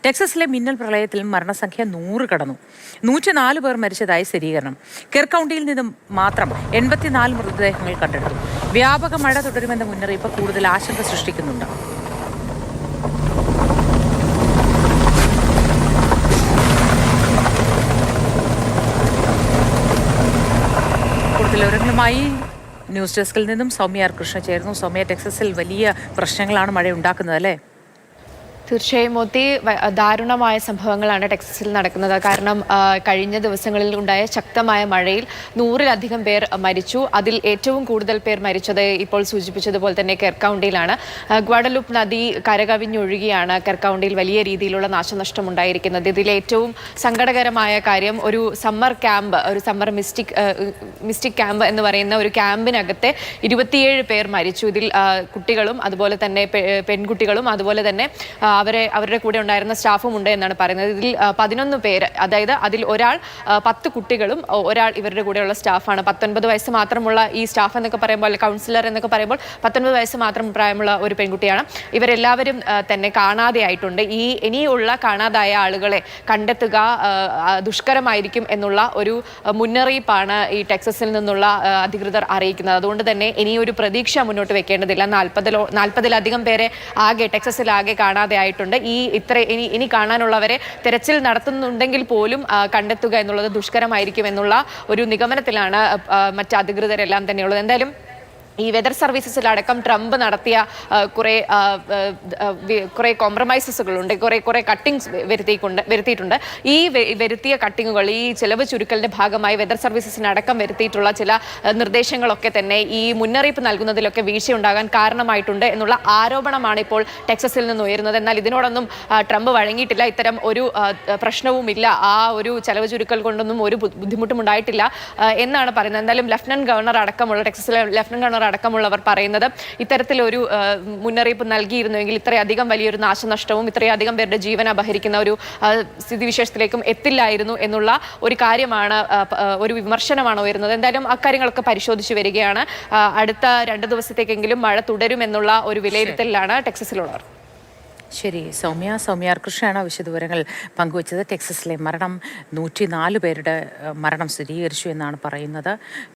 ടെക്സസിലെ മിന്നൽ പ്രളയത്തിൽ മരണസംഖ്യ 100 കടന്നു. 104 പേർ മരിച്ചതായി സ്ഥിരീകരണം. കെർ കൗണ്ടിയിൽ നിന്നും മാത്രം 84 മൃതദേഹങ്ങൾ കണ്ടെടുത്തു. വ്യാപക മഴ തുടരുമെന്ന മുന്നറിയിപ്പ് കൂടുതൽ ആശങ്ക സൃഷ്ടിക്കുന്നുണ്ട്. കൂടുതൽ വിവരങ്ങളുമായി ന്യൂസ് ഡെസ്കിൽ നിന്നും സൗമ്യ ആർ കൃഷ്ണ ചേർന്നു. സൗമ്യ, ടെക്സസിൽ വലിയ പ്രശ്നങ്ങളാണ് മഴ ഉണ്ടാക്കുന്നത്, അല്ലേ? തീർച്ചയായും മോത്തി, ദാരുണമായ സംഭവങ്ങളാണ് ടെക്സസിൽ നടക്കുന്നത്. കാരണം കഴിഞ്ഞ ദിവസങ്ങളിൽ ഉണ്ടായ ശക്തമായ മഴയിൽ 100-ലധികം പേർ മരിച്ചു. അതിൽ ഏറ്റവും കൂടുതൽ പേർ മരിച്ചത് ഇപ്പോൾ സൂചിപ്പിച്ചതുപോലെ തന്നെ കെർ കൗണ്ടിയിലാണ്. ഗ്വാഡലൂപ്പ് നദി കരകവിഞ്ഞൊഴുകിയാണ് കെർ കൗണ്ടിയിൽ വലിയ രീതിയിലുള്ള നാശനഷ്ടം ഉണ്ടായിരിക്കുന്നത്. ഇതിൽ ഏറ്റവും സങ്കടകരമായ കാര്യം ഒരു സമ്മർ മിസ്റ്റിക് ക്യാമ്പ് എന്ന് പറയുന്ന ഒരു ക്യാമ്പിനകത്തെ 27 പേർ മരിച്ചു. ഇതിൽ കുട്ടികളും അതുപോലെ തന്നെ പെൺകുട്ടികളും അതുപോലെ തന്നെ അവരുടെ കൂടെ ഉണ്ടായിരുന്ന സ്റ്റാഫും ഉണ്ട് എന്നാണ് പറയുന്നത്. ഇതിൽ 11 പേര്, അതായത് അതിൽ ഒരാൾ 10 കുട്ടികളും ഒരാൾ ഇവരുടെ കൂടെയുള്ള സ്റ്റാഫാണ്. 19 വയസ്സ് മാത്രമുള്ള ഈ സ്റ്റാഫ് എന്നൊക്കെ പറയുമ്പോൾ, കൗൺസിലർ എന്നൊക്കെ പറയുമ്പോൾ 19 വയസ്സ് മാത്രം പ്രായമുള്ള ഒരു പെൺകുട്ടിയാണ്. ഇവരെല്ലാവരും തന്നെ കാണാതെയായിട്ടുണ്ട്. ഇനിയുള്ള കാണാതായ ആളുകളെ കണ്ടെത്തുക ദുഷ്കരമായിരിക്കും എന്നുള്ള ഒരു മുന്നറിയിപ്പാണ് ഈ ടെക്സസിൽ നിന്നുള്ള അധികൃതർ അറിയിക്കുന്നത്. അതുകൊണ്ട് തന്നെ ഇനിയൊരു പ്രതീക്ഷ മുന്നോട്ട് വെക്കേണ്ടതില്ല. 40-ലധികം പേരെ ടെക്സസിൽ ആകെ കാണാതെ ആയിട്ടുണ്ട്. ഇനി കാണാനുള്ളവരെ തെരച്ചിൽ നടത്തുന്നുണ്ടെങ്കിൽ പോലും കണ്ടെത്തുക എന്നുള്ളത് ദുഷ്കരമായിരിക്കും എന്നുള്ള ഒരു നിഗമനത്തിലാണ് മറ്റ് അധികൃതരെല്ലാം തന്നെയുള്ളത്. എന്തായാലും ഈ വെതർ സർവീസസിലടക്കം ട്രംപ് നടത്തിയ കുറെ കോംപ്രമൈസസുകളുണ്ട്, കുറെ കട്ടിങ്സ് വരുത്തിയിട്ടുണ്ട്. ഈ വരുത്തിയ കട്ടിങ്ങുകൾ, ഈ ചെലവ് ചുരുക്കലിന്റെ ഭാഗമായി വെതർ സർവീസസിനടക്കം വരുത്തിയിട്ടുള്ള ചില നിർദ്ദേശങ്ങളൊക്കെ തന്നെ ഈ മുന്നറിയിപ്പ് നൽകുന്നതിലൊക്കെ വീഴ്ചയുണ്ടാകാൻ കാരണമായിട്ടുണ്ട് എന്നുള്ള ആരോപണമാണ് ഇപ്പോൾ ടെക്സസിൽ നിന്ന് ഉയരുന്നത്. എന്നാൽ ഇതിനോടൊന്നും ട്രംപ് വഴങ്ങിയിട്ടില്ല. ഇത്തരം ഒരു പ്രശ്നവുമില്ല, ആ ഒരു ചെലവ് ചുരുക്കൽ കൊണ്ടൊന്നും ഒരു ബുദ്ധിമുട്ടും ഉണ്ടായിട്ടില്ല എന്നാണ് പറയുന്നത്. എന്തായാലും ടെക്സസിലെ ലഫ്റ്റനന്റ് ഗവർണർ അടക്കമുള്ളവർ പറയുന്നത് ഇത്തരത്തിലൊരു മുന്നറിയിപ്പ് നൽകിയിരുന്നുവെങ്കിൽ ഇത്രയധികം വലിയൊരു നാശനഷ്ടവും ഇത്രയധികം പേരുടെ ജീവൻ അപഹരിക്കുന്ന ഒരു സ്ഥിതിവിശേഷത്തിലേക്കും എത്തില്ലായിരുന്നു എന്നുള്ള ഒരു കാര്യമാണ്, ഒരു വിമർശനമാണ് ഉയരുന്നത്. എന്തായാലും അക്കാര്യങ്ങളൊക്കെ പരിശോധിച്ചു വരികയാണ്. അടുത്ത 2 ദിവസത്തേക്കെങ്കിലും മഴ തുടരുമെന്നുള്ള ഒരു വിലയിരുത്തലിലാണ് ടെക്സസിലുള്ളവർ. ശരി, സൗമ്യ ആർ കൃഷ്ണയാണ് വിശദവിവരങ്ങൾ പങ്കുവച്ചത്. ടെക്സസിലെ മരണം 104 പേരുടെ മരണം സ്ഥിരീകരിച്ചു എന്നാണ് പറയുന്നത്.